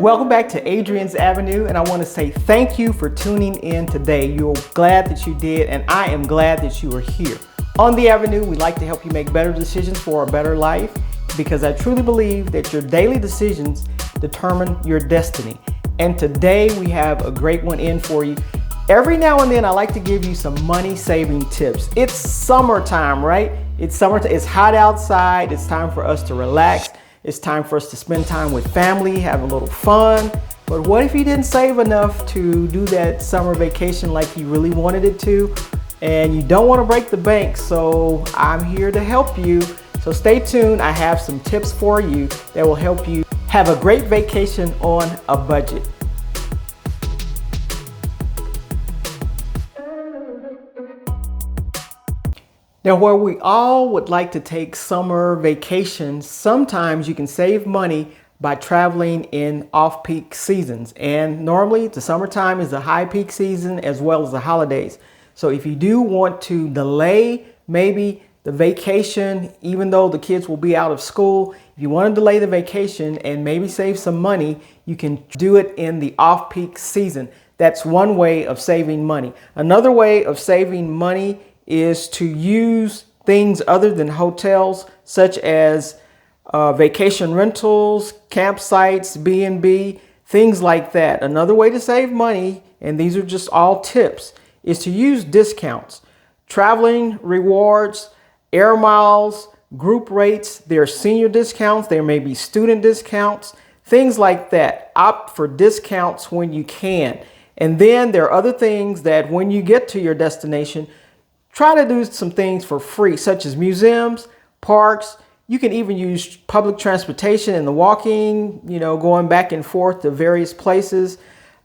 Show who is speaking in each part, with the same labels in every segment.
Speaker 1: Welcome back to Adrian's Avenue, and I want to say thank you for tuning in today. You're glad that you did, and I am glad that you are here. On the Avenue, we like to help you make better decisions for a better life, because I truly believe that your daily decisions determine your destiny. And today we have a great one in for you. Every now and then I like to give you some money saving tips. It's summertime, right? It's summertime. It's hot outside. It's time for us to relax. It's time for us to spend time with family, have a little fun. But what if you didn't save enough to do that summer vacation like you really wanted it to? And you don't want to break the bank, so I'm here to help you. So stay tuned. I have some tips for you that will help you have a great vacation on a budget. Now, where we all would like to take summer vacations, sometimes you can save money by traveling in off-peak seasons. And normally the summertime is the high peak season as well as the holidays. So if you do want to delay maybe the vacation, even though the kids will be out of school, if you want to delay the vacation and maybe save some money, you can do it in the off-peak season. That's one way of saving money. Another way of saving money is to use things other than hotels, such as vacation rentals, campsites, B&B, things like that. Another way to save money, and these are just all tips, is to use discounts. Traveling rewards, air miles, group rates, there are senior discounts, there may be student discounts, things like that. Opt for discounts when you can. And then there are other things that when you get to your destination, try to do some things for free, such as museums, parks. You can even use public transportation and the walking, going back and forth to various places.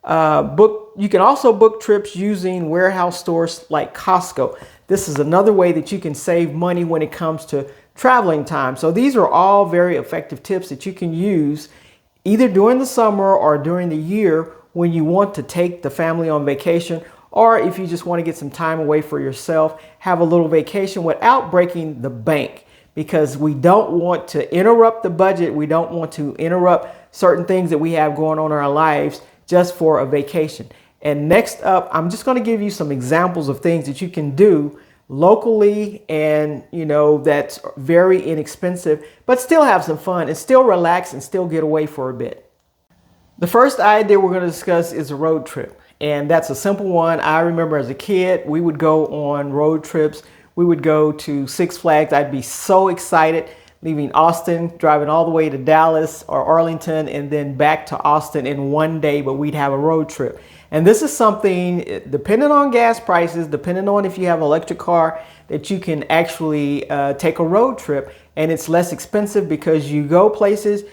Speaker 1: You can also book trips using warehouse stores like Costco. This is another way that you can save money when it comes to traveling time. So these are all very effective tips that you can use either during the summer or during the year when you want to take the family on vacation, or if you just want to get some time away for yourself, have a little vacation without breaking the bank, because we don't want to interrupt the budget. We don't want to interrupt certain things that we have going on in our lives just for a vacation. And next up, I'm just going to give you some examples of things that you can do locally and, that's very inexpensive, but still have some fun and still relax and still get away for a bit. The first idea we're going to discuss is a road trip. And that's a simple one. I remember as a kid, we would go on road trips. We would go to Six Flags. I'd be so excited leaving Austin, driving all the way to Dallas or Arlington, and then back to Austin in one day, but we'd have a road trip. And this is something, depending on gas prices, depending on if you have an electric car, that you can actually take a road trip, and it's less expensive because you go places.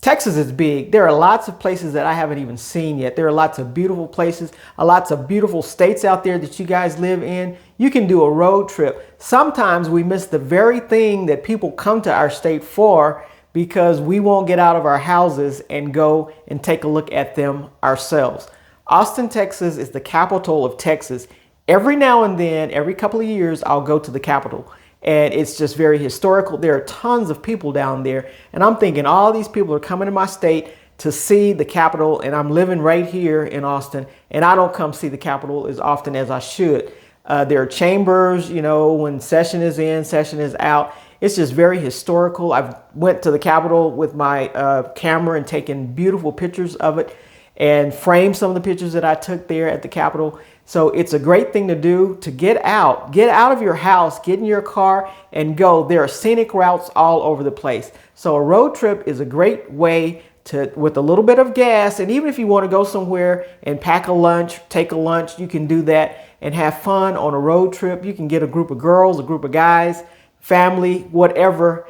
Speaker 1: Texas is big. There are lots of places that I haven't even seen yet. There are lots of beautiful places, lots of beautiful states out there that you guys live in. You can do a road trip. Sometimes we miss the very thing that people come to our state for because we won't get out of our houses and go and take a look at them ourselves. Austin, Texas is the capital of Texas. Every now and then, every couple of years, I'll go to the capital. And it's just very historical. There are tons of people down there. And I'm thinking all these people are coming to my state to see the Capitol. And I'm living right here in Austin. And I don't come see the Capitol as often as I should. There are chambers, when session is in, session is out. It's just very historical. I've went to the Capitol with my camera and taken beautiful pictures of it and framed some of the pictures that I took there at the Capitol. So it's a great thing to do, to get out of your house, get in your car and go. There are scenic routes all over the place. So a road trip is a great way to, with a little bit of gas. And even if you want to go somewhere and pack a lunch, take a lunch, you can do that and have fun on a road trip. You can get a group of girls, a group of guys, family, whatever.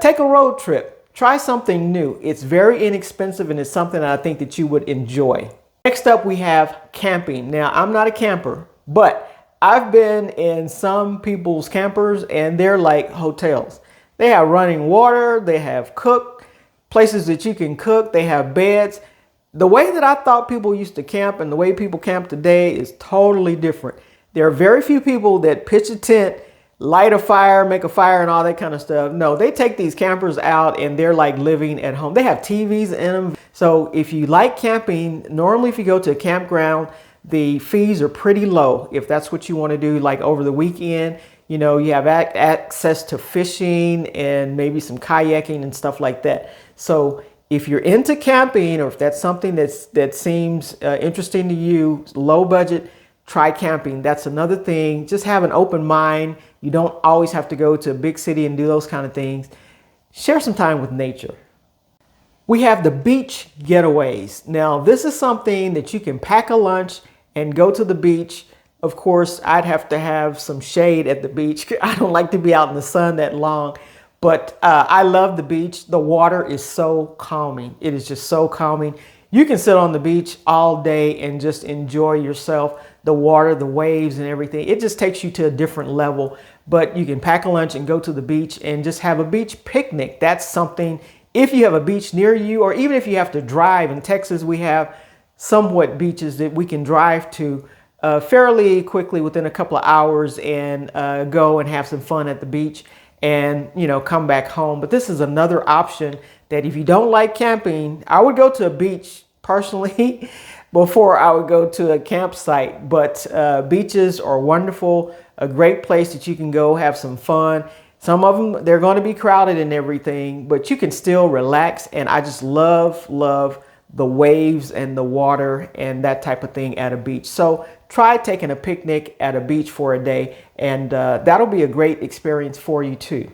Speaker 1: Take a road trip. Try something new. It's very inexpensive and it's something that I think that you would enjoy. Next up, we have camping. Now, I'm not a camper, but I've been in some people's campers and they're like hotels. They have running water, they have places that you can cook, they have beds. The way that I thought people used to camp and the way people camp today is totally different. There are very few people that pitch a tent light a fire, make a fire and all that kind of stuff. No, they take these campers out and they're like living at home. They have TVs in them. So if you like camping, normally if you go to a campground, the fees are pretty low. If that's what you want to do, like over the weekend, you know, you have access to fishing and maybe some kayaking and stuff like that. So if you're into camping, or if that's something that seems interesting to you, low budget, try camping. That's another thing. Just have an open mind. You don't always have to go to a big city and do those kind of things. Share some time with nature. We have the beach getaways. Now, this is something that you can pack a lunch and go to the beach. Of course, I'd have to have some shade at the beach. I don't like to be out in the sun that long, but I love the beach. The water is so calming. It is just so calming. You can sit on the beach all day and just enjoy yourself, the water, the waves and everything. It just takes you to a different level. But you can pack a lunch and go to the beach and just have a beach picnic. That's something, if you have a beach near you, or even if you have to drive. In Texas, we have somewhat beaches that we can drive to fairly quickly within a couple of hours and go and have some fun at the beach and, you know, come back home. But this is another option that if you don't like camping, I would go to a beach personally before I would go to a campsite. But beaches are wonderful, a great place that you can go have some fun. Some of them, they're going to be crowded and everything, but you can still relax. And I just love the waves and the water and that type of thing at a beach. So try taking a picnic at a beach for a day, and that'll be a great experience for you too.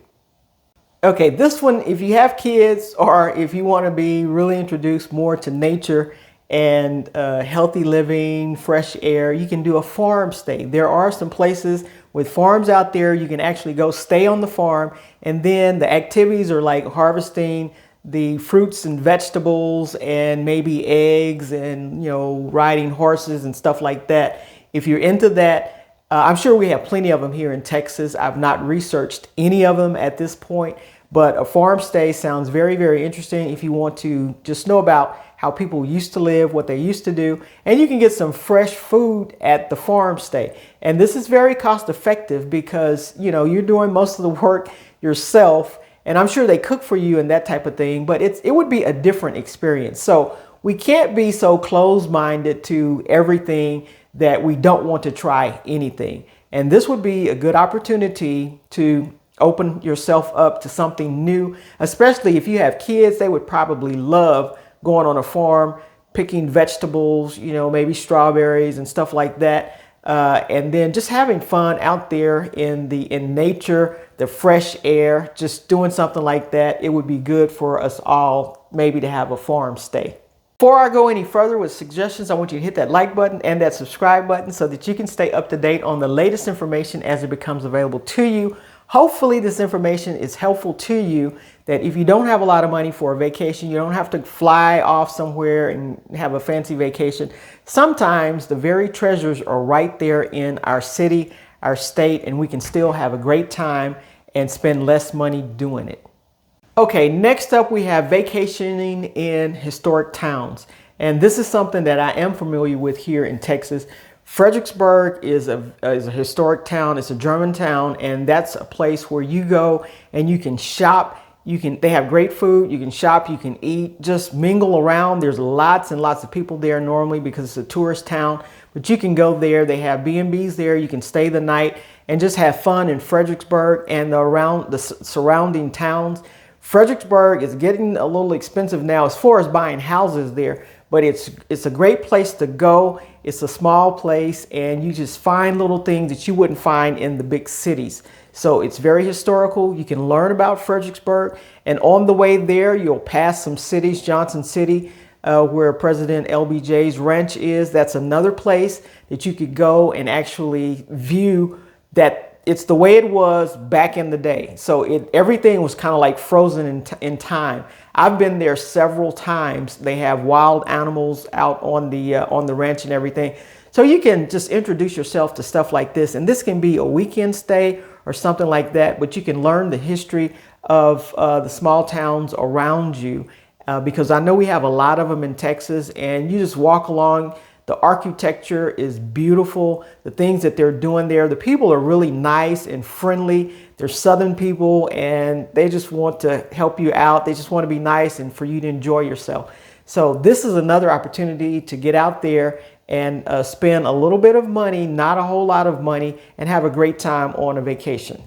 Speaker 1: Okay, this one, if you have kids or if you want to be really introduced more to nature and healthy living, fresh air, you can do a farm stay. There are some places with farms out there. You can actually go stay on the farm, and then the activities are like harvesting the fruits and vegetables and maybe eggs and, you know, riding horses and stuff like that. If you're into that, I'm sure we have plenty of them here in Texas. I've not researched any of them at this point, but a farm stay sounds very, very interesting if you want to just know about how people used to live, what they used to do, and you can get some fresh food at the farm stay. And this is very cost effective because, you know, you're doing most of the work yourself. And I'm sure they cook for you and that type of thing, but it would be a different experience. So we can't be so closed-minded to everything that we don't want to try anything. And this would be a good opportunity to open yourself up to something new, especially if you have kids. They would probably love going on a farm, picking vegetables, you know, maybe strawberries and stuff like that. And then just having fun out there in nature, the fresh air, just doing something like that. It would be good for us all maybe to have a farm stay. Before I go any further with suggestions, I want you to hit that like button and that subscribe button so that you can stay up to date on the latest information as it becomes available to you. Hopefully this information is helpful to you, that if you don't have a lot of money for a vacation, you don't have to fly off somewhere and have a fancy vacation. Sometimes the very treasures are right there in our city, our state, and we can still have a great time and spend less money doing it. Okay, next up we have vacationing in historic towns. And this is something that I am familiar with here in Texas. Fredericksburg is a historic town. It's a German town, and that's a place where you go and you can shop. They have great food. You can shop, you can eat, just mingle around. There's lots and lots of people there normally because it's a tourist town, but you can go there. They have B&Bs there. You can stay the night and just have fun in Fredericksburg and around the surrounding towns. Fredericksburg is getting a little expensive now as far as buying houses there, but it's a great place to go. It's a small place, and you just find little things that you wouldn't find in the big cities. So it's very historical. You can learn about Fredericksburg, and on the way there, you'll pass some cities. Johnson City, where President LBJ's ranch is. That's another place that you could go and actually view that it's the way it was back in the day. So everything was kind of like frozen in time. I've been there several times. They have wild animals out on the ranch and everything. So you can just introduce yourself to stuff like this. And this can be a weekend stay or something like that, but you can learn the history of the small towns around you. Because I know we have a lot of them in Texas, and you just walk along The architecture is beautiful. The things that they're doing there, the people are really nice and friendly. They're Southern people and they just want to help you out. They just want to be nice and for you to enjoy yourself. So this is another opportunity to get out there and spend a little bit of money, not a whole lot of money, and have a great time on a vacation.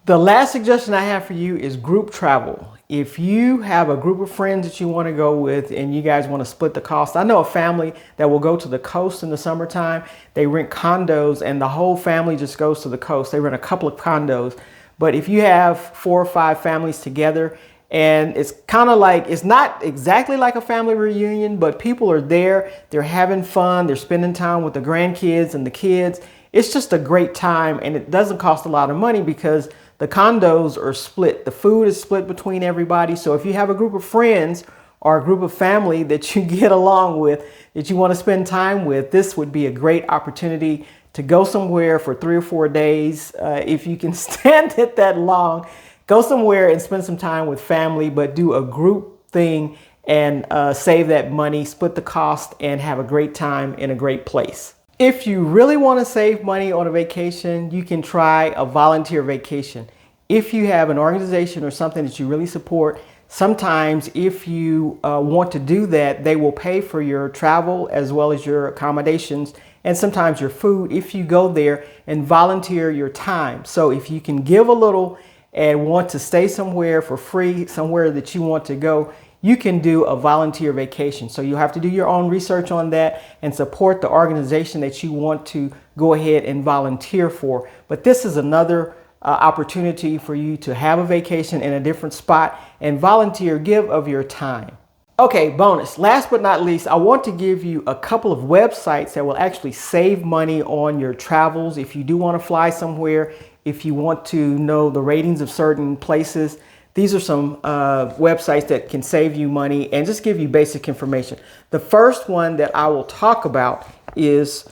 Speaker 1: The last suggestion I have for you is group travel. If you have a group of friends that you want to go with and you guys want to split the cost, I know a family that will go to the coast in the summertime. They rent condos and the whole family just goes to the coast. They rent a couple of condos. But if you have 4 or 5 families together, and it's kind of like, it's not exactly like a family reunion, but people are there, they're having fun, they're spending time with the grandkids and the kids. It's just a great time and it doesn't cost a lot of money because the condos are split. The food is split between everybody. So if you have a group of friends or a group of family that you get along with, that you want to spend time with, this would be a great opportunity to go somewhere for 3 or 4 days. If you can stand it that long, go somewhere and spend some time with family, but do a group thing and save that money, split the cost, and have a great time in a great place. If you really want to save money on a vacation, you can try a volunteer vacation. If you have an organization or something that you really support, sometimes if you want to do that, they will pay for your travel as well as your accommodations and sometimes your food if you go there and volunteer your time. So if you can give a little and want to stay somewhere for free, somewhere that you want to go, you can do a volunteer vacation. So you have to do your own research on that and support the organization that you want to go ahead and volunteer for. But this is another opportunity for you to have a vacation in a different spot and volunteer, give of your time. Okay, bonus. Last but not least, I want to give you a couple of websites that will actually save money on your travels. If you do want to fly somewhere, if you want to know the ratings of certain places, these are some websites that can save you money and just give you basic information. The first one that I will talk about is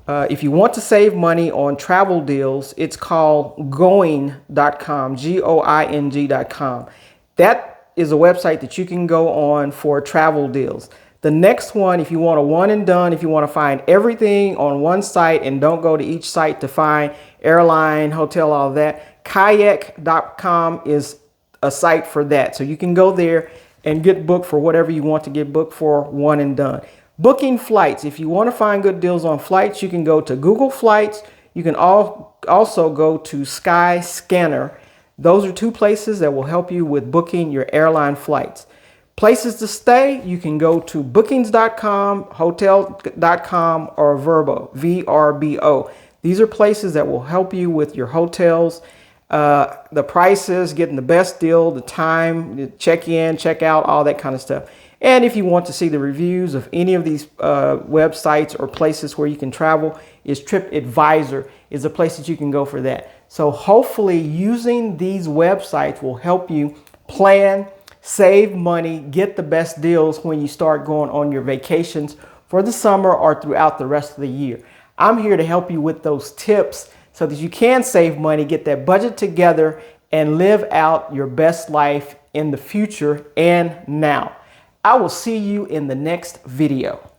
Speaker 1: if you want to save money on travel deals, it's called going.com, Going.com. That is a website that you can go on for travel deals. The next one, if you want a one and done, if you want to find everything on one site and don't go to each site to find airline, hotel, all that, kayak.com is a site for that. So you can go there and get booked for whatever you want to get booked for, one and done. Booking flights. If you want to find good deals on flights, you can go to Google Flights. You can also go to Skyscanner. Those are 2 places that will help you with booking your airline flights. Places to stay, you can go to bookings.com, hotel.com, or Vrbo, VRBO. These are places that will help you with your hotels, the prices, getting the best deal, the time, the check in, check out, all that kind of stuff. And if you want to see the reviews of any of these websites or places where you can travel, is TripAdvisor is a place that you can go for that. So hopefully using these websites will help you plan, save money, get the best deals when you start going on your vacations for the summer or throughout the rest of the year. I'm here to help you with those tips so that you can save money, get that budget together, and live out your best life in the future and now. I will see you in the next video.